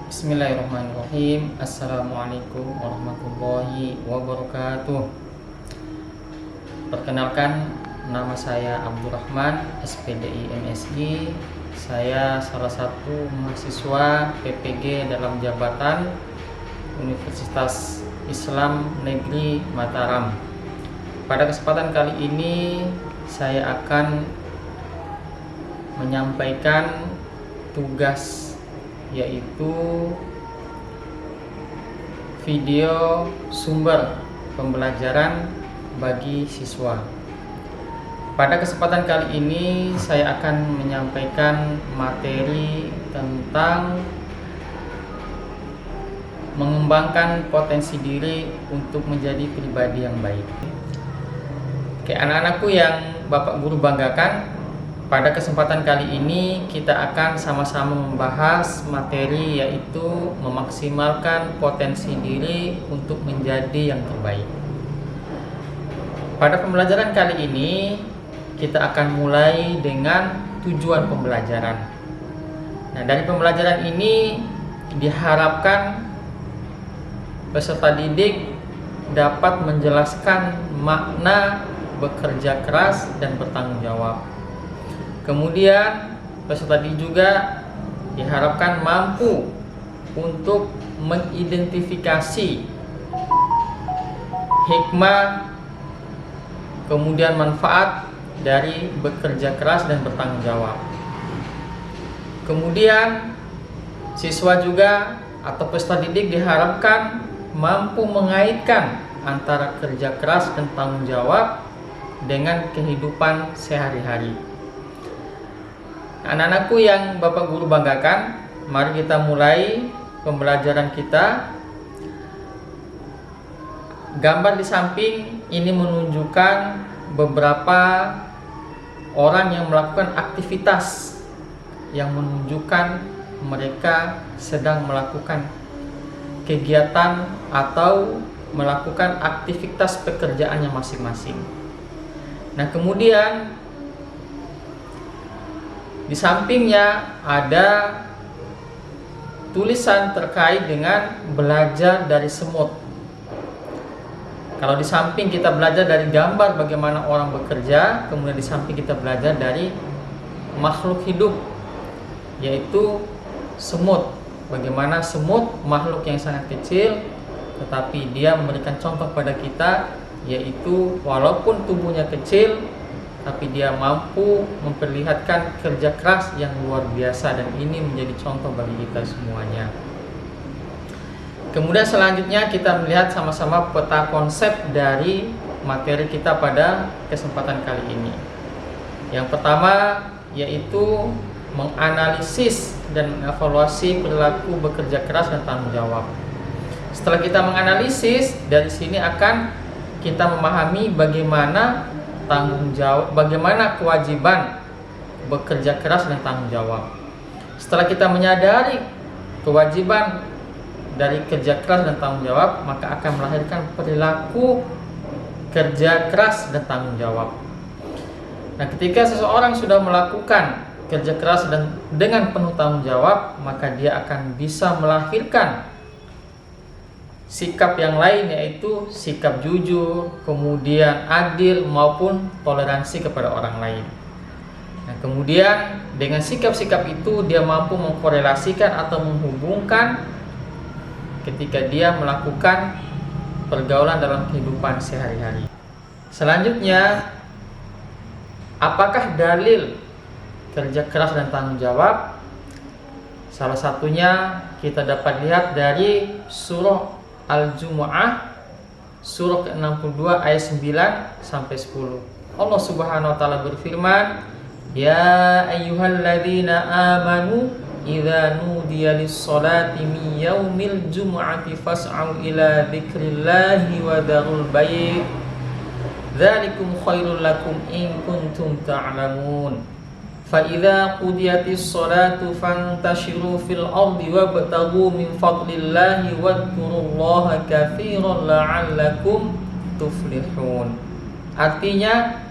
Bismillahirrahmanirrahim. Assalamualaikum warahmatullahi wabarakatuh. Perkenalkan, nama saya Abdurrahman, SPDI MSI. Saya salah satu mahasiswa PPG dalam jabatan Universitas Islam Negeri Mataram. Pada kesempatan kali ini saya akan menyampaikan tugas, yaitu video sumber pembelajaran bagi siswa. Pada kesempatan kali ini saya akan menyampaikan materi tentang mengembangkan potensi diri untuk menjadi pribadi yang baik. Oke, anak-anakku yang Bapak Guru banggakan, pada kesempatan kali ini kita akan sama-sama membahas materi, yaitu memaksimalkan potensi diri untuk menjadi yang terbaik. Pada pembelajaran kali ini kita akan mulai dengan tujuan pembelajaran. Nah, dari pembelajaran ini diharapkan peserta didik dapat menjelaskan makna bekerja keras dan bertanggung jawab. Kemudian peserta didik juga diharapkan mampu untuk mengidentifikasi hikmah, kemudian manfaat dari bekerja keras dan bertanggung jawab. Kemudian siswa juga atau peserta didik diharapkan mampu mengaitkan antara kerja keras dan tanggung jawab dengan kehidupan sehari-hari. Anak-anakku yang Bapak Guru banggakan, mari kita mulai pembelajaran kita. Gambar di samping ini menunjukkan beberapa orang yang melakukan aktivitas yang menunjukkan mereka sedang melakukan kegiatan atau melakukan aktivitas pekerjaannya masing-masing. Nah, kemudian di sampingnya ada tulisan terkait dengan belajar dari semut. Kalau di samping kita belajar dari gambar bagaimana orang bekerja, kemudian di samping kita belajar dari makhluk hidup, yaitu semut. Bagaimana semut, makhluk yang sangat kecil, tetapi dia memberikan contoh pada kita, yaitu walaupun tubuhnya kecil, tapi dia mampu memperlihatkan kerja keras yang luar biasa, dan ini menjadi contoh bagi kita semuanya. Kemudian selanjutnya kita melihat sama-sama peta konsep dari materi kita pada kesempatan kali ini. Yang pertama yaitu menganalisis dan mengevaluasi perilaku bekerja keras dan tanggung jawab. Setelah kita menganalisis, dari sini akan kita memahami bagaimana tanggung jawab, bagaimana kewajiban bekerja keras dan tanggung jawab. Setelah kita menyadari kewajiban dari kerja keras dan tanggung jawab, maka akan melahirkan perilaku kerja keras dan tanggung jawab. Nah, ketika seseorang sudah melakukan kerja keras dan dengan penuh tanggung jawab, maka dia akan bisa melahirkan sikap yang lain, yaitu sikap jujur, kemudian adil maupun toleransi kepada orang lain. Nah, kemudian dengan sikap-sikap itu dia mampu mengkorelasikan atau menghubungkan ketika dia melakukan pergaulan dalam kehidupan sehari-hari. Selanjutnya, apakah dalil kerja keras dan tanggung jawab? Salah satunya kita dapat lihat dari surah Al-Jumu'ah, surah ke-62 ayat 9 sampai 10. Allah Subhanahu wa taala berfirman, "Ya ayyuhalladzina amanu idza nudiya lis-salati min yaumil jumu'ati fas'au ila dzikrillahi wa dzarul bai' dzalikum khairul lakum in kuntum ta'lamun. فَإِذَا قُضِيَتِ الصَّلَاةُ فَانْتَشِرُوا فِي الْأَرْضِ وَابْتَغُوا مِنْ فَضْلِ اللَّهِ وَاذْكُرُوا اللَّهَ كَثِيرًا لَعَلَّكُمْ تُفْلِحُونَ. Artinya,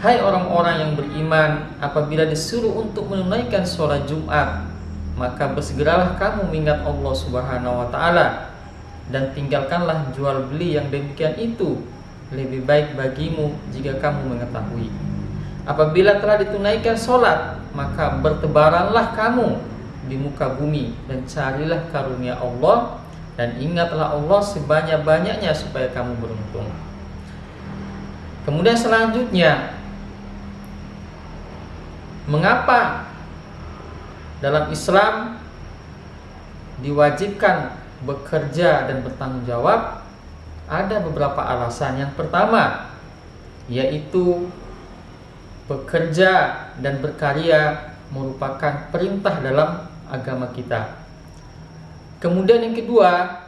hai orang-orang yang beriman, apabila disuruh untuk menunaikan sholat Jumat, maka bersegeralah kamu mengingat Allah Subhanahu wa taala dan tinggalkanlah jual beli yang demikian itu, lebih baik bagimu jika kamu mengetahui. Apabila telah ditunaikan sholat, maka bertebaranlah kamu di muka bumi dan carilah karunia Allah, dan ingatlah Allah sebanyak-banyaknya supaya kamu beruntung. Kemudian selanjutnya, mengapa dalam Islam diwajibkan bekerja dan bertanggung jawab? Ada beberapa alasan. Yang pertama yaitu bekerja dan berkarya merupakan perintah dalam agama kita. Kemudian yang kedua,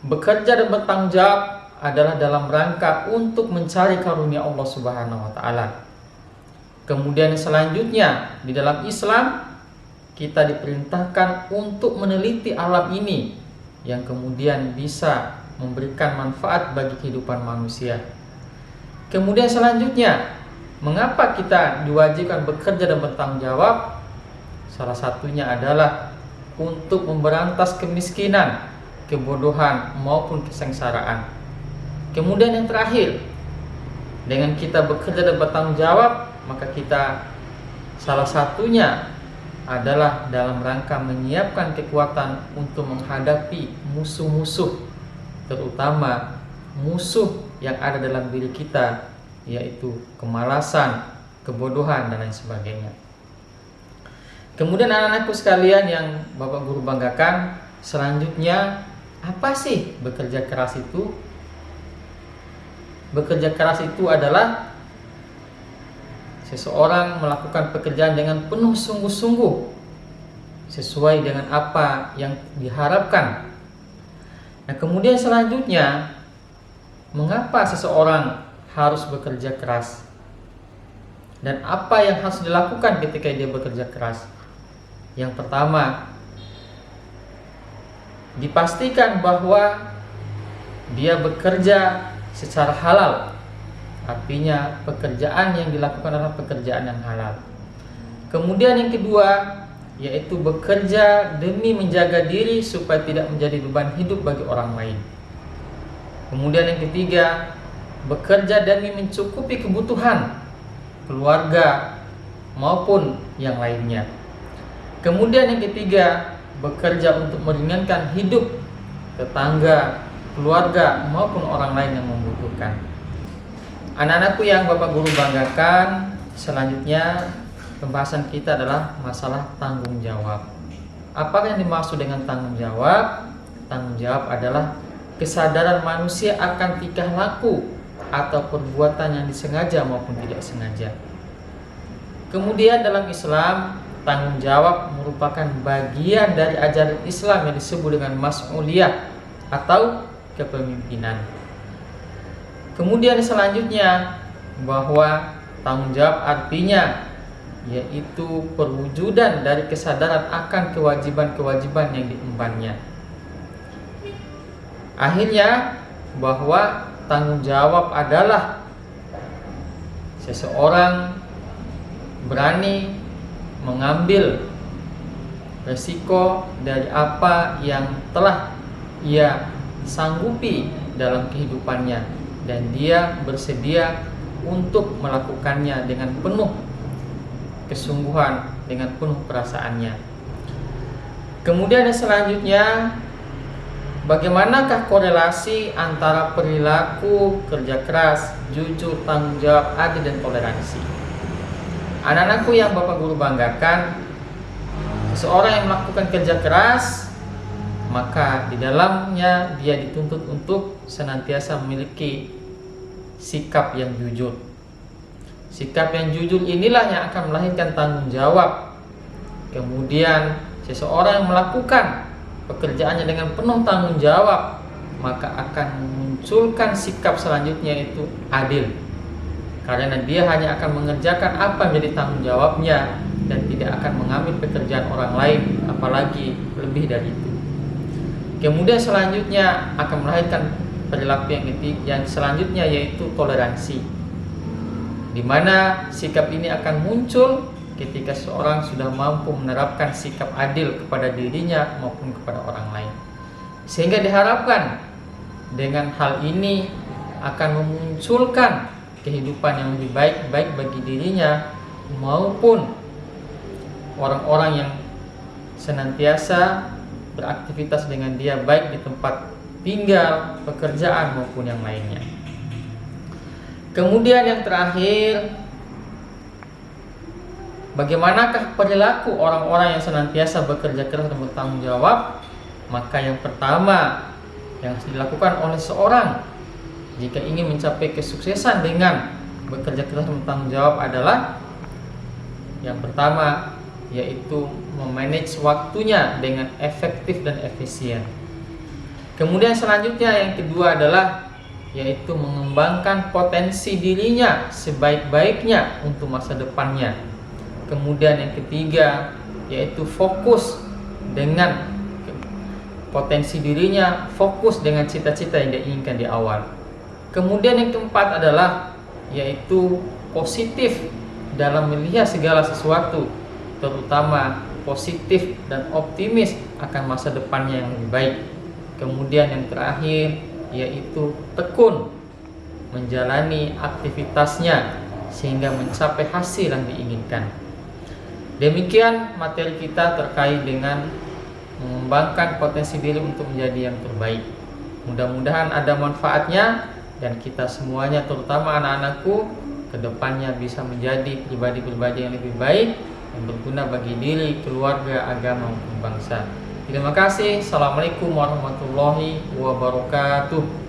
bekerja dan bertanggung jawab adalah dalam rangka untuk mencari karunia Allah Subhanahu wa taala. Kemudian selanjutnya, di dalam Islam kita diperintahkan untuk meneliti alam ini yang kemudian bisa memberikan manfaat bagi kehidupan manusia. Kemudian selanjutnya, mengapa kita diwajibkan bekerja dan bertanggung jawab? Salah satunya adalah untuk memberantas kemiskinan, kebodohan maupun kesengsaraan. Kemudian yang terakhir, dengan kita bekerja dan bertanggung jawab, maka kita salah satunya adalah dalam rangka menyiapkan kekuatan untuk menghadapi musuh-musuh, terutama musuh yang ada dalam diri kita, yaitu kemalasan, kebodohan, dan lain sebagainya. Kemudian anak-anakku sekalian yang Bapak Guru banggakan, selanjutnya apa sih bekerja keras itu? Bekerja keras itu adalah seseorang melakukan pekerjaan dengan penuh sungguh-sungguh sesuai dengan apa yang diharapkan. Nah, kemudian selanjutnya, mengapa seseorang harus bekerja keras? Dan apa yang harus dilakukan ketika dia bekerja keras? Yang pertama, dipastikan bahwa dia bekerja secara halal. Artinya pekerjaan yang dilakukan adalah pekerjaan yang halal. Kemudian yang kedua, yaitu bekerja demi menjaga diri supaya tidak menjadi beban hidup bagi orang lain. Kemudian yang ketiga, bekerja demi mencukupi kebutuhan keluarga maupun yang lainnya. Kemudian yang ketiga, bekerja untuk meringankan hidup tetangga, keluarga maupun orang lain yang membutuhkan. Anak-anakku yang Bapak Guru banggakan, selanjutnya pembahasan kita adalah masalah tanggung jawab. Apa yang dimaksud dengan tanggung jawab? Tanggung jawab adalah kesadaran manusia akan tingkah laku atau perbuatan yang disengaja maupun tidak sengaja. Kemudian dalam Islam, tanggung jawab merupakan bagian dari ajaran Islam yang disebut dengan mas'uliyah atau kepemimpinan. Kemudian selanjutnya, bahwa tanggung jawab artinya yaitu perwujudan dari kesadaran akan kewajiban-kewajiban yang diembannya. Akhirnya, bahwa tanggung jawab adalah seseorang berani mengambil resiko dari apa yang telah ia sanggupi dalam kehidupannya, dan dia bersedia untuk melakukannya dengan penuh kesungguhan, dengan penuh perasaannya. Kemudian yang selanjutnya, bagaimanakah korelasi antara perilaku kerja keras, jujur, tanggung jawab, adil, dan toleransi? Anak-anakku yang Bapak Guru banggakan, seseorang yang melakukan kerja keras, maka di dalamnya dia dituntut untuk senantiasa memiliki sikap yang jujur. Sikap yang jujur inilah yang akan melahirkan tanggung jawab. Kemudian seseorang yang melakukan pekerjaannya dengan penuh tanggung jawab, maka akan memunculkan sikap selanjutnya, yaitu adil. Karena dia hanya akan mengerjakan apa yang menjadi tanggung jawabnya dan tidak akan mengambil pekerjaan orang lain, apalagi lebih dari itu. Kemudian selanjutnya akan melahirkan perilaku yang selanjutnya, yaitu toleransi, di mana sikap ini akan muncul ketika seorang sudah mampu menerapkan sikap adil kepada dirinya maupun kepada orang lain. Sehingga diharapkan dengan hal ini akan memunculkan kehidupan yang lebih baik bagi dirinya maupun orang-orang yang senantiasa beraktivitas dengan dia, baik di tempat tinggal, pekerjaan maupun yang lainnya. Kemudian yang terakhir, bagaimanakah perilaku orang-orang yang senantiasa bekerja keras dan bertanggung jawab? Maka yang pertama yang harus dilakukan oleh seorang jika ingin mencapai kesuksesan dengan bekerja keras dan bertanggung jawab adalah yang pertama, yaitu memanage waktunya dengan efektif dan efisien. Kemudian selanjutnya yang kedua adalah yaitu mengembangkan potensi dirinya sebaik-baiknya untuk masa depannya. Kemudian yang ketiga yaitu fokus dengan potensi dirinya, fokus dengan cita-cita yang dia inginkan di awal. Kemudian yang keempat adalah yaitu positif dalam melihat segala sesuatu, terutama positif dan optimis akan masa depannya yang lebih baik. Kemudian yang terakhir yaitu tekun menjalani aktivitasnya sehingga mencapai hasil yang diinginkan. Demikian materi kita terkait dengan mengembangkan potensi diri untuk menjadi yang terbaik. Mudah-mudahan ada manfaatnya dan kita semuanya, terutama anak-anakku, kedepannya bisa menjadi pribadi-pribadi yang lebih baik yang berguna bagi diri, keluarga, agama, maupun bangsa. Terima kasih. Assalamualaikum warahmatullahi wabarakatuh.